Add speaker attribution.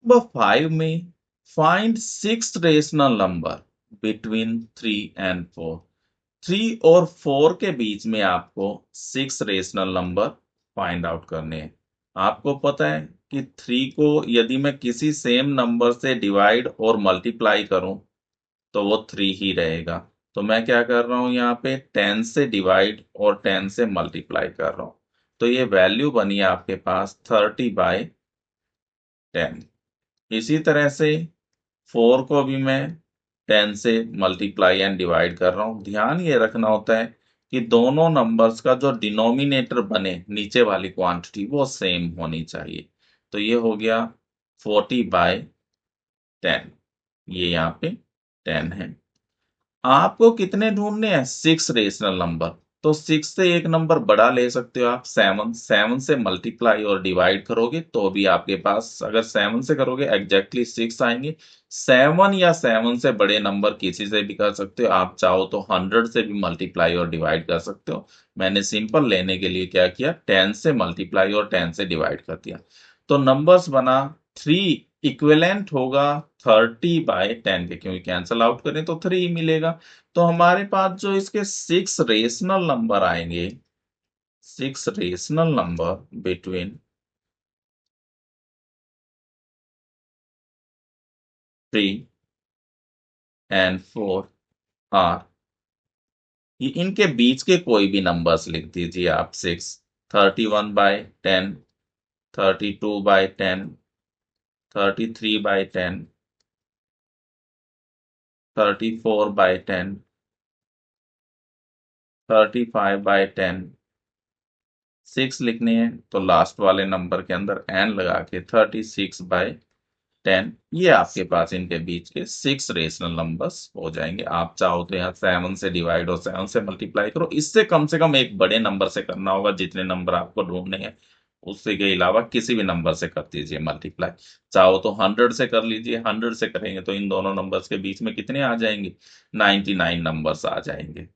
Speaker 1: Number 5 में find 6 rational number between 3 and 4। 3 और 4 के बीच में आपको 6 रेशनल नंबर फाइंड आउट करने हैं। आपको पता है कि 3 को यदि मैं किसी सेम नंबर से डिवाइड और मल्टीप्लाई करूं तो वो 3 ही रहेगा। तो मैं क्या कर रहा हूं, यहाँ पे 10 से डिवाइड और 10 से मल्टीप्लाई कर रहा हूं। तो ये वैल्यू बनी आपके पास 30/10। इसी तरह से 4 को भी मैं 10 से मल्टीप्लाई एंड डिवाइड कर रहा हूं। ध्यान ये रखना होता है कि दोनों नंबर्स का जो डिनोमिनेटर बने नीचे वाली क्वांटिटी वो सेम होनी चाहिए। तो ये हो गया 40/10। ये यहाँ पे 10 है। आपको कितने ढूंढने हैं? 6 रेशनल नंबर। तो 6 से एक नंबर बड़ा ले सकते हो आप, 7। 7 से मल्टीप्लाई और डिवाइड करोगे तो भी आपके पास, अगर 7 से करोगे एग्जैक्टली 6 आएंगे। 7 या 7 से बड़े नंबर किसी से भी कर सकते हो। आप चाहो तो 100 से भी मल्टीप्लाई और डिवाइड कर सकते हो। मैंने सिंपल लेने के लिए क्या किया, 10 से मल्टीप्लाई और 10 से डिवाइड कर दिया। तो नंबर्स बना 3 इक्विवेलेंट होगा 30/10 के, क्योंकि कैंसल आउट करें तो 3 ही मिलेगा। तो हमारे पास जो इसके 6 रेशनल नंबर आएंगे, 6 rational number between 3 and 4 are, ये इनके बीच के कोई भी नंबर्स लिख दीजिए आप। 6, 31/10, 32/10, 33/10, 34/10, 35/10। 6 लिखने हैं तो लास्ट वाले नंबर के अंदर एन लगा के 36/10। ये आपके पास इनके बीच के 6 रेशनल नंबर्स हो जाएंगे। आप चाहो तो यहाँ 7 से डिवाइड और 7 से मल्टीप्लाई करो। इससे कम से कम एक बड़े नंबर से करना होगा, जितने नंबर आपको ढूंढने हैं उससे के अलावा किसी भी नंबर से कर दीजिए मल्टीप्लाई। चाहो तो 100 से कर लीजिए। 100 से करेंगे तो इन दोनों नंबर्स के बीच में कितने आ जाएंगे? 99 नंबर्स आ जाएंगे।